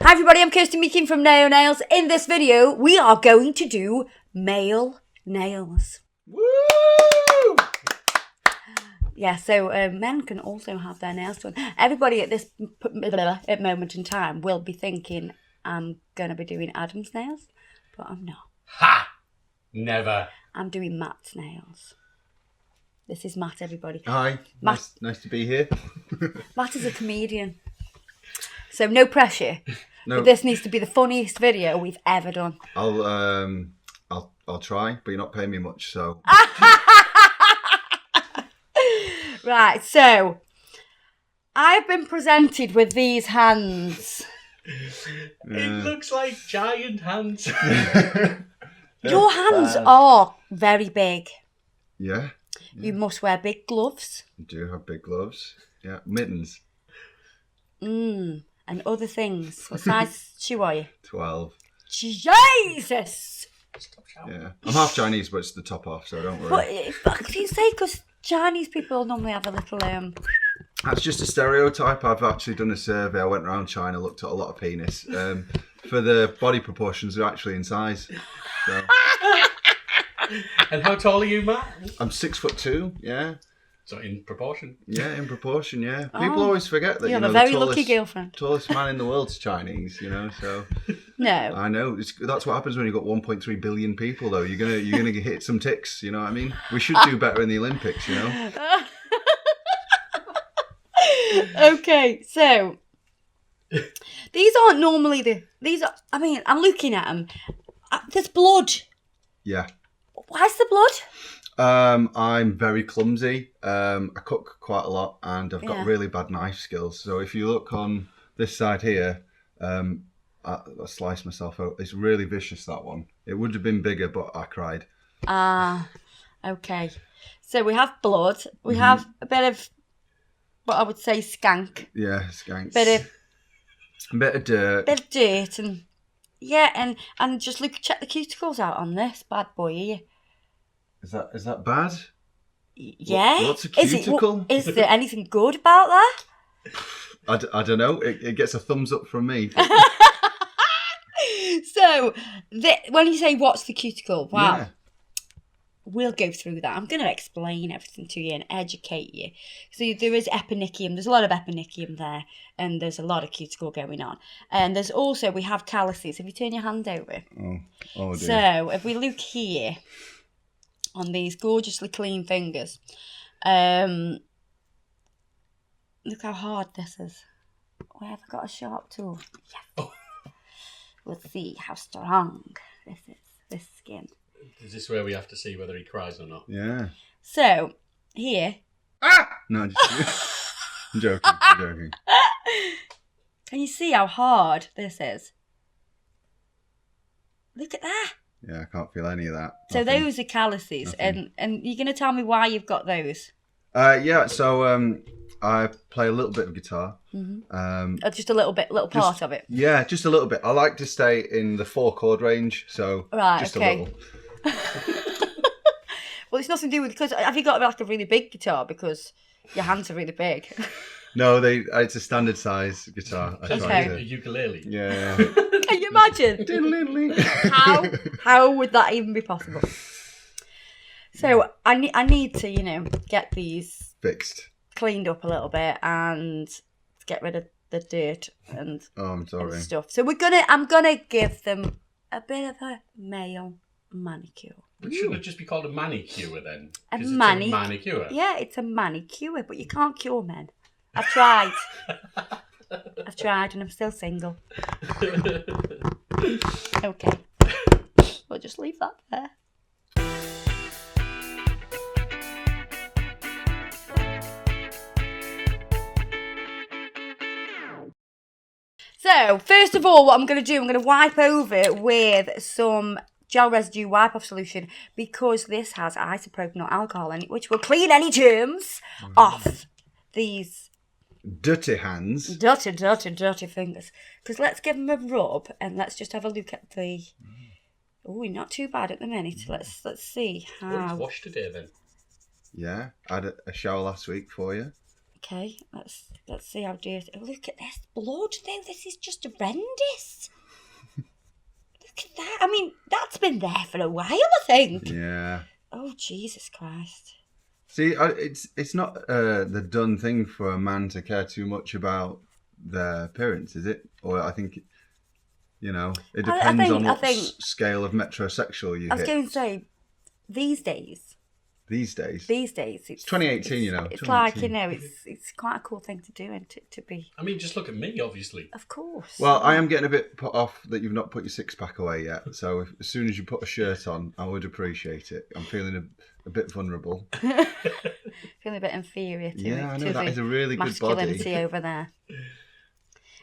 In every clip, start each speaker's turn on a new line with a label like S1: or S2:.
S1: Hi everybody, I'm Kirsty Meakin from Nail Nails. In this video, we are going to do male nails.
S2: Woo!
S1: Yeah, so men can also have their nails done. Everybody at this moment in time will be thinking, I'm going to be doing Adam's nails, but I'm not.
S2: Ha! Never.
S1: I'm doing Matt's nails. This is Matt, everybody.
S3: Hi,
S1: Matt-
S3: nice to be here.
S1: Matt is a comedian. So no pressure.
S3: No,
S1: But this needs to be the funniest video we've ever done.
S3: I'll try, but you're not paying me much, so.
S1: Right, so I've been presented with these hands.
S2: It looks like giant hands.
S1: Your hands are very big.
S3: Yeah,
S1: You must wear big gloves.
S3: I do have big gloves. Yeah, mittens.
S1: And other things. What size shoe are you?
S3: 12.
S1: Jesus!
S2: Stop shouting.
S3: Yeah, I'm half Chinese, but it's the top off, so don't worry.
S1: But you say because Chinese people normally have a little
S3: That's just a stereotype. I've actually done a survey. I went around China, looked at a lot of penis. For the body proportions, they're actually in size. So.
S2: And how tall are you, Matt?
S3: I'm 6'2". Yeah,
S2: So in proportion.
S3: yeah, in proportion. Yeah, people always forget that.
S1: you have
S3: know,
S1: a very
S3: the
S1: lucky
S3: tallest,
S1: girlfriend.
S3: tallest man in the world's Chinese. So.
S1: No.
S3: I know. That's what happens when you've got 1.3 billion people, though. You're gonna hit some ticks. You know what I mean? We should do better in the Olympics. You know.
S1: Okay, so these aren't normally I'm looking at them. There's blood.
S3: Yeah.
S1: Why's the blood?
S3: I'm very clumsy. I cook quite a lot, and I've got
S1: Yeah.
S3: really bad knife skills. So if you look on this side here, I sliced myself out. It's really vicious, that one. It would have been bigger, but I cried.
S1: Okay. So we have blood. We have a bit of what I would say skank.
S3: Yeah, skanks.
S1: Bit
S3: of dirt.
S1: of dirt and yeah, and just check the cuticles out on this bad boy here.
S3: Is that bad?
S1: Yeah.
S3: What's a cuticle?
S1: Is there anything good about that?
S3: I don't know. It gets a thumbs up from me.
S1: So, when you say what's the cuticle, wow,
S3: Yeah.
S1: we'll go through that. I'm going to explain everything to you and educate you. So there is eponychium. There's a lot of eponychium there, and there's a lot of cuticle going on. And there's also, we have calluses. If you turn your hand over.
S3: Oh dear.
S1: So, if we look here on these gorgeously clean fingers, look how hard this is. Where have I got a sharp tool? Yes.
S2: Oh.
S1: We'll see how strong this is, this skin.
S2: Is this where we have to see whether he cries or not?
S3: Yeah.
S1: So, here,
S3: No, just, I'm joking. I'm joking.
S1: can you see how hard this is? Look at that.
S3: Yeah, I can't feel any of that.
S1: So
S3: Nothing.
S1: those are calluses,
S3: Nothing.
S1: and you're going to tell me why you've got those?
S3: Yeah. So I play a little bit of guitar.
S1: Or just a little part of it.
S3: Yeah, just a little bit. I like to stay in the 4-chord range, so
S1: Right,
S3: just
S1: okay.
S3: a little.
S1: Well, it's nothing to do with, because have you got like a really big guitar because your hands are really big?
S3: No, it's a standard size guitar. I
S1: Okay.
S3: try
S2: A
S3: to.
S2: ukulele.
S3: Yeah.
S1: Can you imagine? How would that even be possible? So I need to get these
S3: Fixed.
S1: cleaned up a little bit and get rid of the dirt and
S3: Oh, I'm sorry.
S1: stuff. So I'm gonna give them a bit of a male manicure.
S2: But shouldn't it just be called a manicure then?
S1: A
S2: 'Cause it's manicure.
S1: Yeah, it's a manicure, but you can't cure men. I've tried. And I'm still single. Okay. We'll just leave that there. So, first of all, what I'm going to do, I'm going to wipe over with some gel residue wipe-off solution because this has isopropyl alcohol in it, which will clean any germs off these
S3: Dirty hands.
S1: dirty fingers. Because let's give them a rub and let's just have a look at the... Oh, not too bad at the minute. Let's see
S2: Oh,
S1: how...
S2: it's washed today then.
S3: Yeah, I had a shower last week for you.
S1: Okay, let's see how dirty. Oh, look at this blood though. This is just horrendous. Look at that. I mean, that's been there for a while, I think.
S3: Yeah.
S1: Oh, Jesus Christ.
S3: See, it's not the done thing for a man to care too much about their appearance, is it? Or I think, you know, it depends on what scale of metrosexual you hit.
S1: I was going to say, these days,
S3: These days,
S1: it's
S3: 2018. You know,
S1: it's
S3: 2018.
S1: like, you know, it's quite a cool thing to do and to be.
S2: I mean, just look at me, obviously.
S1: Of course.
S3: Well, I am getting a bit put off that you've not put your six-pack away yet. So as soon as you put a shirt on, I would appreciate it. I'm feeling a bit vulnerable.
S1: Feeling a bit inferior to
S3: Yeah, I know,
S1: to
S3: that
S1: the
S3: is a really good body.
S1: masculinity over there.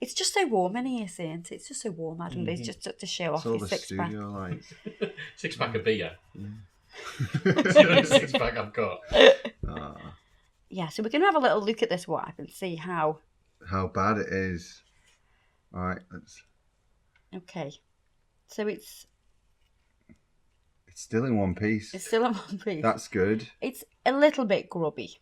S1: It's just so warm in here, isn't it? It's just so warm, Adam. It's just to show off
S3: It's all
S1: your
S3: the
S1: six-pack.
S3: studio lights.
S2: 6-pack of beer. It's the only 6-pack I've got.
S1: Yeah, so we're going to have a little look at this wipe and see how...
S3: How bad it is. All right, let's...
S1: Okay. So it's
S3: still in one piece.
S1: still in one piece.
S3: That's good.
S1: It's a little bit grubby.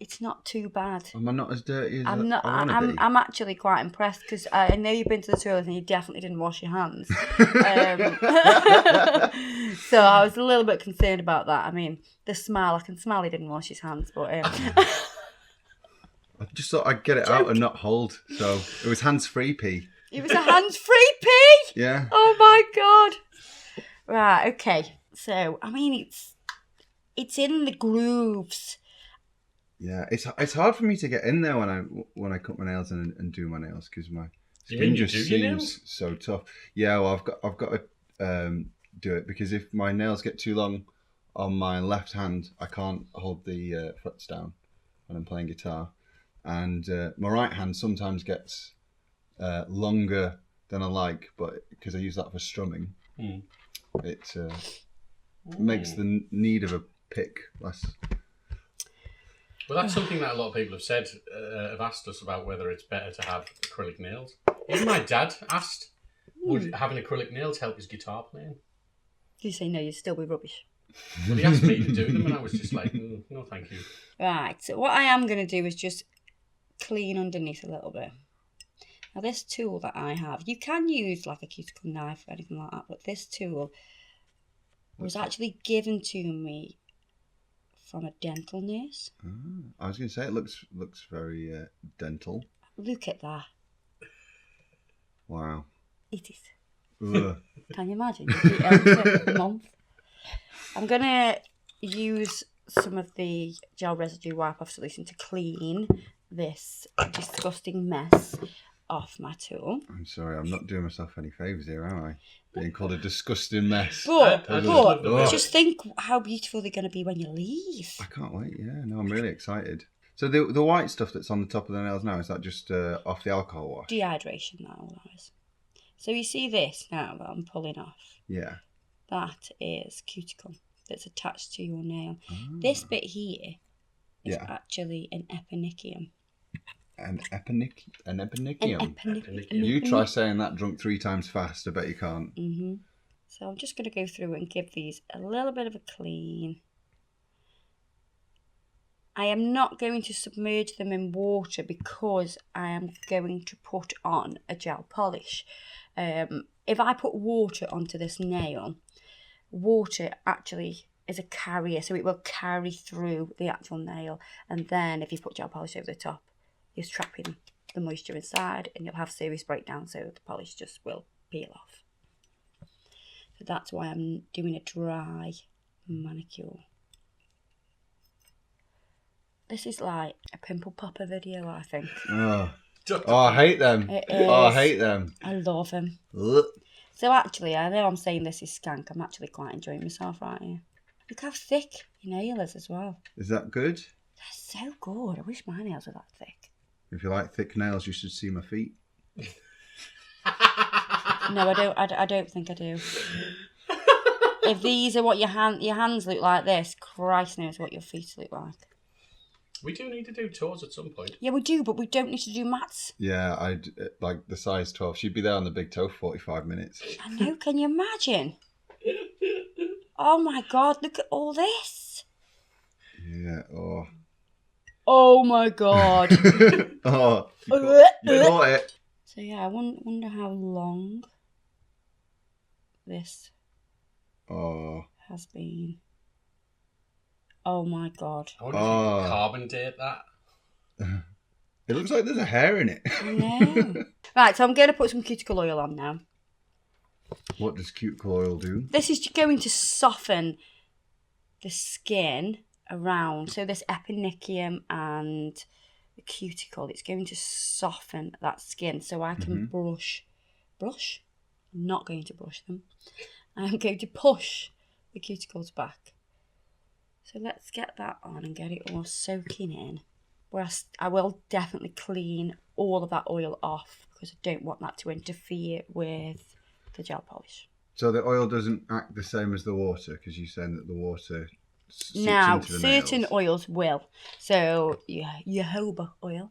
S1: It's not too bad.
S3: Am I not as dirty as
S1: I'm not.
S3: I want to be?
S1: I'm actually quite impressed because I know you've been to the toilet and you definitely didn't wash your hands. So I was a little bit concerned about that. I mean, the smell. I can smell he didn't wash his hands, but
S3: I just thought I'd get it out and not hold. So it was hands-free pee.
S1: it was a hands-free pee.
S3: Yeah.
S1: Oh my god. Right. Okay. So I mean, it's in the grooves.
S3: Yeah, it's hard for me to get in there when I cut my nails and do my nails because my skin just seems so tough. Yeah, well, I've got to do it because if my nails get too long on my left hand, I can't hold the frets down when I'm playing guitar, and my right hand sometimes gets longer than I like, but because I use that for strumming, it makes the need of a pick less.
S2: Well, that's something that a lot of people have said, have asked us about whether it's better to have acrylic nails. Even my dad asked, would having acrylic nails help his guitar playing?
S1: You say no, you'd still be rubbish.
S2: Well, he asked me to do them and I was just like, no thank you.
S1: Right, so what I am going to do is just clean underneath a little bit. Now this tool that I have, you can use like a cuticle knife or anything like that, but this tool was actually given to me from a dental nurse.
S3: I was going to say it looks very dental.
S1: Look at that.
S3: Wow.
S1: It is.
S3: Ugh.
S1: Can you imagine? A month. I'm going to use some of the gel residue wipe off solution to clean this disgusting mess off my tool.
S3: I'm sorry, I'm not doing myself any favours here, am I? Being called a disgusting mess.
S1: But
S3: Oh.
S1: just think how beautiful they're going to be when you leave.
S3: I can't wait, yeah. No, I'm really excited. So the white stuff that's on the top of the nails now, is that just off the alcohol wash?
S1: Dehydration, that all that is. So you see this now that I'm pulling off?
S3: Yeah.
S1: That is cuticle that's attached to your nail. This bit here is actually an eponychium.
S3: An eponychium?
S2: Eponychium.
S3: You try saying that drunk 3 times fast, I bet you can't.
S1: So I'm just going to go through and give these a little bit of a clean. I am not going to submerge them in water because I am going to put on a gel polish. If I put water onto this nail, water actually is a carrier, so it will carry through the actual nail. And then if you put gel polish over the top, you're trapping the moisture inside and you'll have serious breakdown, so the polish just will peel off. So that's why I'm doing a dry manicure. This is like a pimple popper video, I think.
S3: Oh, I hate them.
S1: It is.
S3: Oh, I hate them.
S1: I love them.
S3: Ugh.
S1: So actually, I know I'm saying this is skank. I'm actually quite enjoying myself right here. Look how thick your nail is as well.
S3: Is that good?
S1: They're so good. I wish my nails were that thick.
S3: If you like thick nails, you should see my feet.
S1: No, I don't. I don't think I do. If these are what your hands look like, this, Christ knows what your feet look like.
S2: We do need to do tours at some point.
S1: Yeah, we do, but we don't need to do mats.
S3: Yeah, I'd like the size 12. She'd be there on the big toe for 45 minutes.
S1: I know. Can you imagine? Oh my God! Look at all this.
S3: Yeah. Oh.
S1: Oh my god.
S3: Oh. You caught it.
S1: So yeah, I wonder how long this has been. Oh my god.
S2: I wonder if you can carbon date that.
S3: It looks like there's a hair in it.
S1: No. Right, so I'm going to put some cuticle oil on now.
S3: What does cuticle oil do?
S1: This is going to soften the skin around. So this eponychium and the cuticle, it's going to soften that skin so I can brush. I'm not going to brush them. I'm going to push the cuticles back. So let's get that on and get it all soaking in. Whereas I will definitely clean all of that oil off because I don't want that to interfere with the gel polish.
S3: So the oil doesn't act the same as the water because you're saying that the water seeps
S1: Now,
S3: into the
S1: certain
S3: nails.
S1: oils will. So, jojoba oil.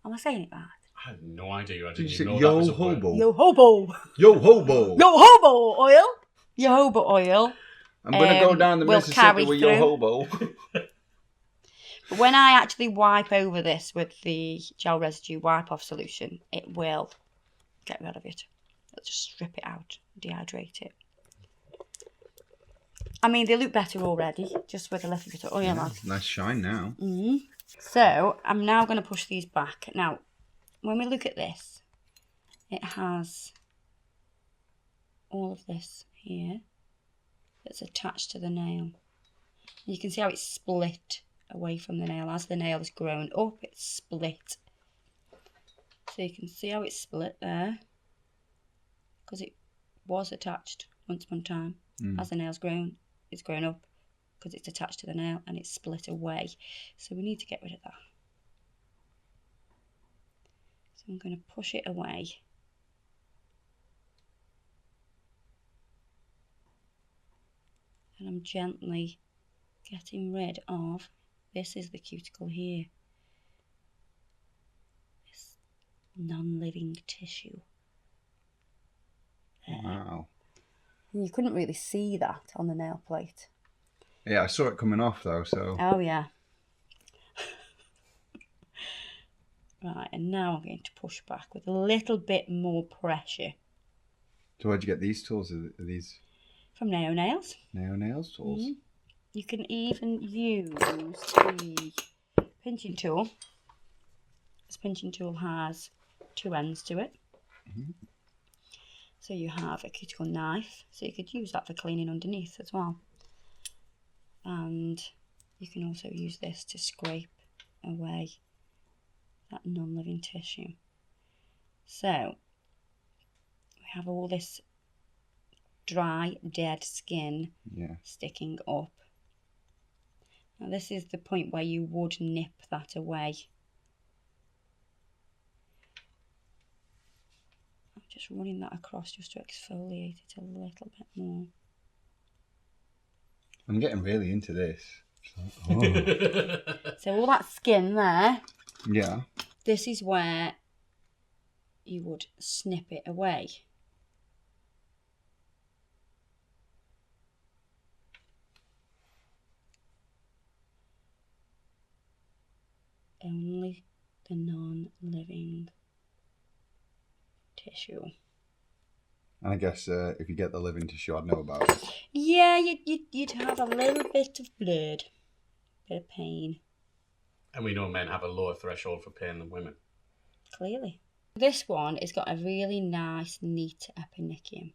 S1: Am I saying it right?
S2: I had no idea. I
S3: Did you
S2: didn't
S3: say
S2: even know that was a word.
S3: jojoba?
S1: Jojoba.
S3: Jojoba.
S1: Jojoba oil. Jojoba oil.
S3: I'm going to go down the
S1: will
S3: Mississippi
S1: carry
S3: with
S1: through.
S3: jojoba.
S1: But when I actually wipe over this with the gel residue wipe-off solution, it will get rid of it. It'll just strip it out, dehydrate it. I mean, they look better already, just with a little bit of oil on.
S3: Nice shine now.
S1: So, I'm now going to push these back. Now, when we look at this, it has all of this here that's attached to the nail. You can see how it's split away from the nail. As the nail has grown up, it's split. So you can see how it's split there, because it was attached once upon a time. As the nail's grown, it's grown up because it's attached to the nail and it's split away. So we need to get rid of that. So I'm going to push it away. And I'm gently getting rid of, this is the cuticle here, this non-living tissue. There.
S3: Wow.
S1: You couldn't really see that on the nail plate.
S3: Yeah, I saw it coming off though, so.
S1: Oh yeah. Right, and now I'm going to push back with a little bit more pressure.
S3: So where'd you get these tools? Are these
S1: From Neo Nails.
S3: nail nails tools?
S1: You can even use the pinching tool. This pinching tool has two ends to it. So you have a cuticle knife, so you could use that for cleaning underneath as well. And you can also use this to scrape away that non-living tissue. So we have all this dry, dead skin sticking up. Now this is the point where you would nip that away. I'm just running that across just to exfoliate it a little bit more.
S3: I'm getting really into this.
S1: So all that skin there,
S3: Yeah.
S1: this is where you would snip it away. Only the non-living tissue.
S3: And I guess if you get the living tissue, I'd know about it.
S1: Yeah, you'd have a little bit of blood, bit of pain.
S2: And we know men have a lower threshold for pain than women.
S1: Clearly. This one has got a really nice, neat eponychium.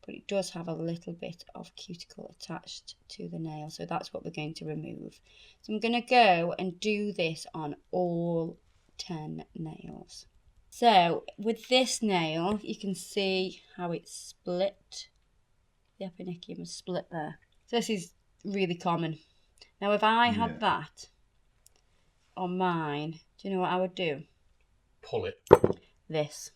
S1: But it does have a little bit of cuticle attached to the nail. So that's what we're going to remove. So I'm going to go and do this on all 10 nails. So with this nail, you can see how it's split. The eponychium is split there. So this is really common. Now if I had that on mine, do you know what I would do?
S2: Pull it.
S1: This.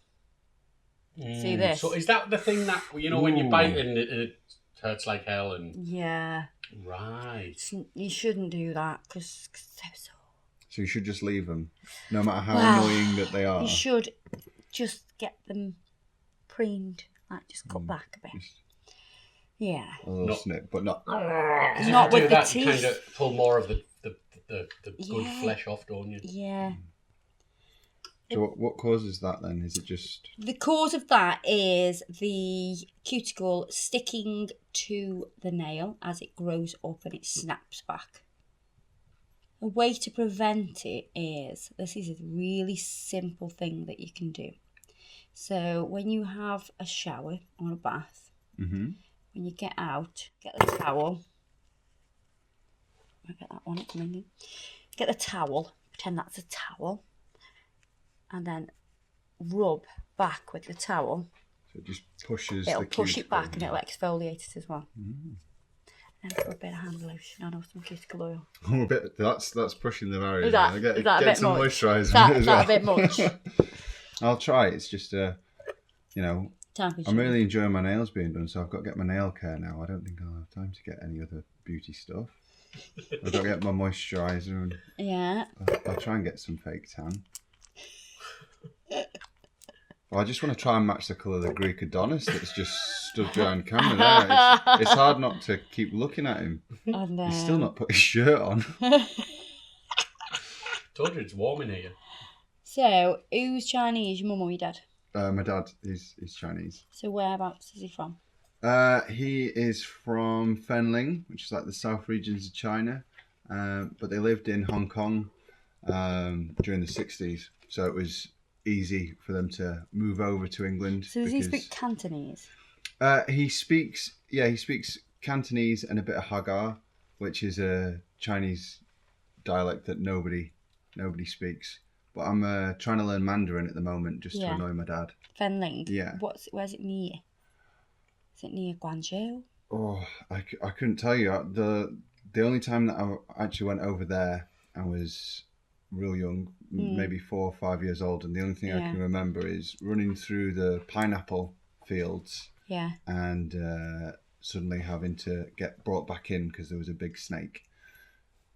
S1: See this?
S2: So is that the thing that, you know, when you bite and it hurts like hell and...
S1: Yeah.
S2: Right.
S1: You shouldn't do that because they're so...
S3: So you should just leave them, no matter how annoying that they are.
S1: You should just get them preened, like just cut back a bit. Yeah.
S3: A little snip, but not...
S2: Because if
S1: Not
S2: you do
S1: with the
S2: that, you
S1: teeth.
S2: kind of pull more of the the good flesh off, don't you?
S1: Yeah.
S3: So what causes that then? Is it just...
S1: The cause of that is the cuticle sticking to the nail as it grows up and it snaps back. A way to prevent it is, this is a really simple thing that you can do. So when you have a shower or a bath, when you get out, get the towel. I get that one, it's ringing. Get the towel, pretend that's a towel, and then rub back with the towel.
S3: So it just pushes
S1: It'll
S3: the
S1: push it
S3: cuticle.
S1: back and it'll exfoliate it as well. And put a bit of hand lotion on or some cuticle oil.
S3: Oh, a bit. That's pushing the barrier.
S1: Is that
S3: Get
S1: a bit
S3: some
S1: much?
S3: moisturiser.
S1: Is that
S3: as well.
S1: a bit much?
S3: I'll try. It's just
S1: Temperature.
S3: I'm really enjoying my nails being done, so I've got to get my nail care now. I don't think I'll have time to get any other beauty stuff. I've got to get my moisturiser and
S1: Yeah.
S3: I'll try and get some fake tan. Well, I just want to try and match the colour of the Greek Adonis that's just stood behind camera there. It's hard not to keep looking at him.
S1: And,
S3: He's still not put his shirt on.
S2: Told you it's warm in here.
S1: So, who's Chinese? Your mum or your dad?
S3: My dad is Chinese.
S1: So, whereabouts is he from?
S3: He is from Fenling, which is like the south regions of China. But they lived in Hong Kong during the 60s. So it was easy for them to move over to England.
S1: So, does he speak Cantonese?
S3: He speaks Cantonese and a bit of Hagar, which is a Chinese dialect that nobody speaks. But I'm trying to learn Mandarin at the moment just to annoy my dad.
S1: Fenling?
S3: Yeah.
S1: Where's it near? Is it near Guangzhou?
S3: Oh, I couldn't tell you. The only time that I actually went over there, I was real young, maybe 4 or 5 years old, and the only thing I can remember is running through the pineapple fields and suddenly having to get brought back in because there was a big snake.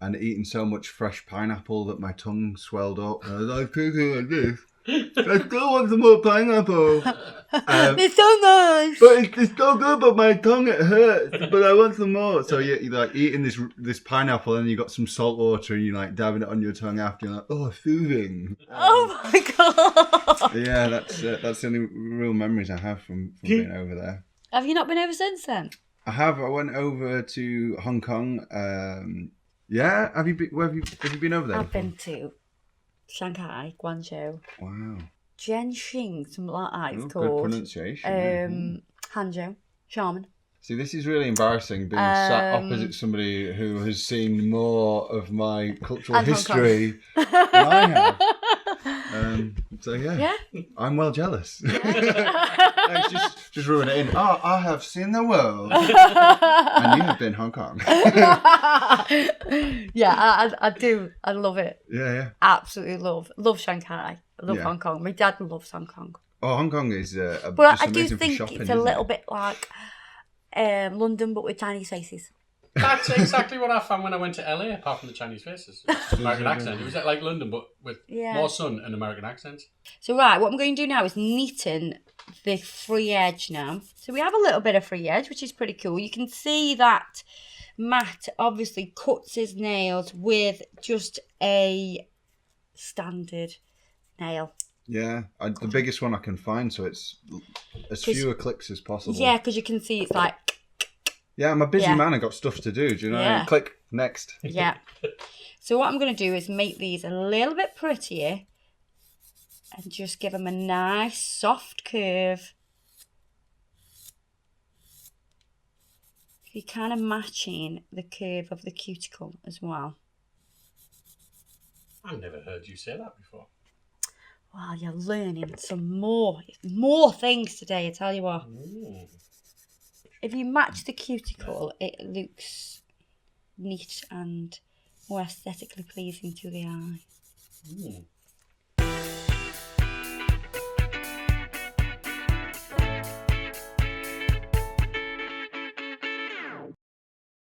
S3: And eating so much fresh pineapple that my tongue swelled up. And I was like, cooking like this. I still want some more pineapple.
S1: It's so nice.
S3: But it's so good, but my tongue, it hurts. But I want some more. So you're like eating this pineapple and you got some salt water and you're like dabbing it on your tongue after. You're like, oh, soothing.
S1: Oh my god.
S3: Yeah, that's the only real memories I have from being over there.
S1: Have you not been over since then?
S3: I have. I went over to Hong Kong. Yeah, have you been over there?
S1: I've been to Shanghai, Guangzhou,
S3: Wow.
S1: Jianxing, something like that it's
S3: Good
S1: called.
S3: pronunciation.
S1: Hangzhou, Xiamen.
S3: See, this is really embarrassing being sat opposite somebody who has seen more of my cultural
S1: And Hong
S3: history than I have. So yeah, I'm well jealous. Thanks, just ruin it in. Oh, I have seen the world, and you have been Hong Kong.
S1: Yeah, I do. I love it.
S3: Yeah.
S1: Absolutely love Shanghai. I love Hong Kong. My dad loves Hong Kong.
S3: Oh, Hong Kong is
S1: But
S3: just
S1: I do
S3: amazing for
S1: think
S3: shopping,
S1: it's a
S3: isn't
S1: little
S3: it?
S1: bit like London, but with Chinese faces.
S2: That's exactly what I found when I went to LA, apart from the Chinese faces. American accent. It was like London, but with more sun and American accents.
S1: So right, what I'm going to do now is neaten the free edge now. So we have a little bit of free edge, which is pretty cool. You can see that Matt obviously cuts his nails with just a standard nail.
S3: Yeah, the biggest one I can find, so it's as fewer clicks as possible.
S1: Yeah, because you can see it's like...
S3: Yeah, I'm a busy man. I got stuff to do. Do you know?
S1: Yeah.
S3: Click next.
S1: Yeah. So what I'm going to do is make these a little bit prettier and just give them a nice soft curve. You're kind of matching the curve of the cuticle as well.
S2: I've never heard you say that before.
S1: Wow, you're learning some more things today, I tell you what.
S2: Ooh.
S1: If you match the cuticle, it looks neat and more aesthetically pleasing to the eye.
S2: Ooh.